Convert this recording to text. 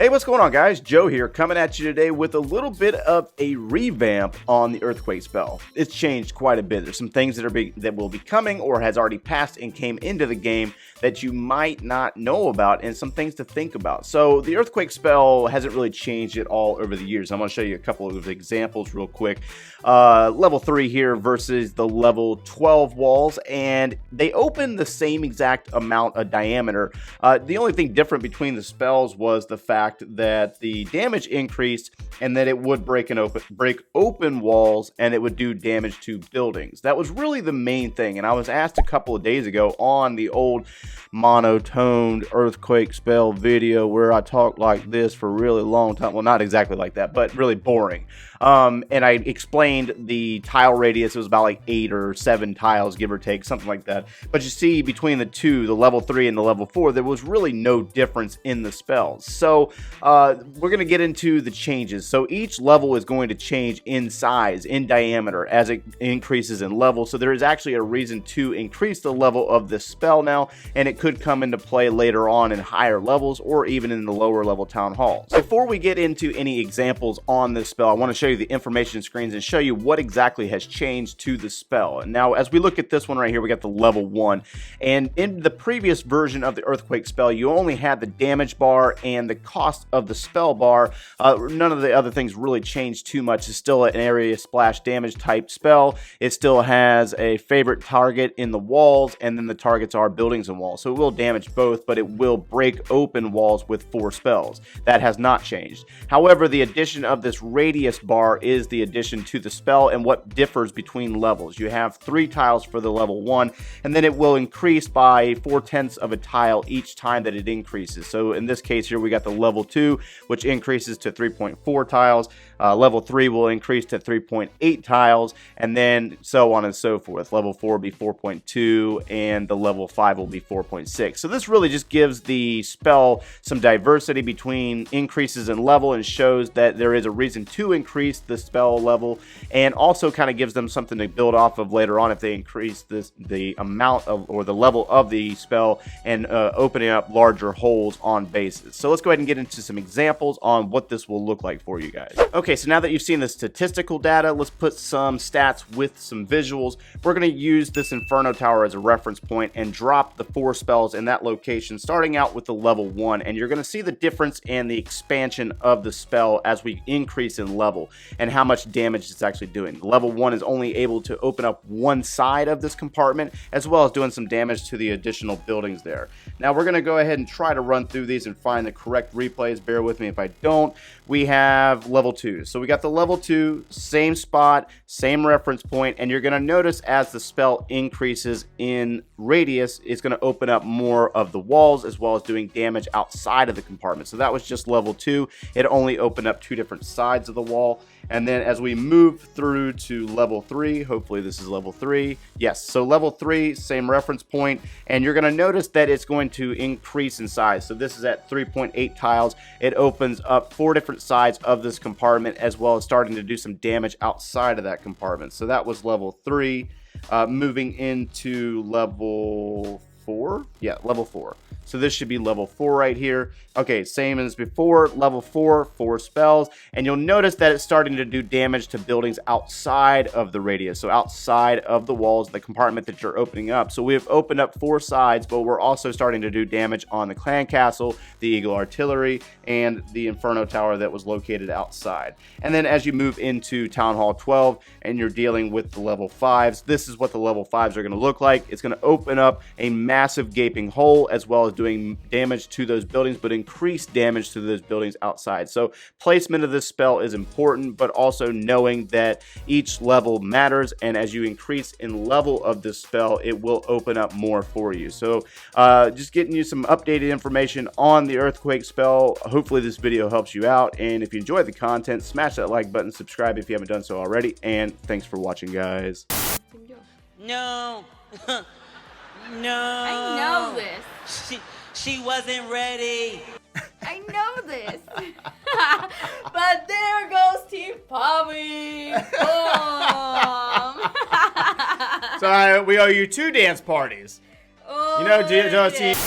Hey, what's going on, guys? Joe here, coming at you today with a little bit of a revamp on the earthquake spell. It's changed quite a bit. There's some things that will be coming or has already passed and came into the game that you might not know about, and some things to think about. So the earthquake spell hasn't really changed at all over the years. I'm going to show you a couple of examples real quick. Level 3 here versus the level 12 walls, and they open the same exact amount of diameter. The only thing different between the spells was the fact that the damage increased and that it would break open walls and it would do damage to buildings. That was really the main thing, and I was asked a couple of days ago on the old monotoned earthquake spell video where I talked like this for a really long time. Well, not exactly like that, but really boring. And I explained the tile radius. It was about like 8 or 7 tiles, give or take, something like that. But you see, between the two, the level 3 and the level 4, there was really no difference in the spells. So we're going to get into the changes. So each level is going to change in size, in diameter, as it increases in level. So there is actually a reason to increase the level of this spell now, and it could come into play later on in higher levels or even in the lower level town halls. Before we get into any examples on this spell, I want to show you the information screens and show you what exactly has changed to the spell. And now, as we look at this one right here, we got the level 1, and in the previous version of the earthquake spell, you only had the damage bar and the cost of the spell bar. None of the other things really changed too much. It's still an area splash damage type spell. It still has a favorite target in the walls, and then the targets are buildings and walls. So it will damage both, but it will break open walls with 4 spells. That has not changed. However, the addition of this radius bar is the addition to the spell and what differs between levels. You have 3 tiles for the level 1, and then it will increase by 4/10 of a tile each time that it increases. So in this case here, we got the level 2, which increases to 3.4 tiles. Level 3 will increase to 3.8 tiles, and then so on and so forth. Level 4 will be 4.2, and the level 5 will be 4.6. So this really just gives the spell some diversity between increases in level and shows that there is a reason to increase the spell level, and also kind of gives them something to build off of later on if they increase the amount of or the level of the spell and opening up larger holes on bases. So let's go ahead and get into some examples on what this will look like for you guys. Okay, so now that you've seen the statistical data, let's put some stats with some visuals. We're going to use this Inferno Tower as a reference point and drop the 4 spells in that location, starting out with the level 1, and you're going to see the difference in the expansion of the spell as we increase in level and how much damage it's actually doing. Level 1 is only able to open up one side of this compartment, as well as doing some damage to the additional buildings there. Now we're going to go ahead and try to run through these and find the correct replays. Bear with me if I don't. We have level 2. So we got the level 2, same spot, same reference point, and you're going to notice as the spell increases in radius, it's going to open up more of the walls as well as doing damage outside of the compartment. So that was just level 2. It only opened up 2 different sides of the wall. And then as we move through to level 3, hopefully this is level 3. Yes, so level 3, same reference point, and you're going to notice that it's going to increase in size. So this is at 3.8 tiles. It opens up 4 different sides of this compartment, as well as starting to do some damage outside of that compartment. So that was level 3. Moving into level 4. Yeah, level 4. So this should be level 4 right here. Okay, same as before, level 4, 4 spells, and you'll notice that it's starting to do damage to buildings outside of the radius, so outside of the walls, the compartment that you're opening up. So we've opened up 4 sides, but we're also starting to do damage on the clan castle, the Eagle Artillery, and the Inferno Tower that was located outside. And then as you move into Town Hall 12 and you're dealing with the level 5s, this is what the level 5s are going to look like. It's going to open up a massive gaping hole, as well as doing damage to those buildings, but increased damage to those buildings outside. So placement of this spell is important, but also knowing that each level matters, and as you increase in level of this spell, it will open up more for you. So just getting you some updated information on the earthquake spell. Hopefully this video helps you out, and if you enjoyed the content, smash that like button, subscribe if you haven't done so already, and thanks for watching, guys. No. No. I know this. She wasn't ready. I know this. But there goes Team Poppy. So we owe you 2 dance parties. Oh, you know, Team.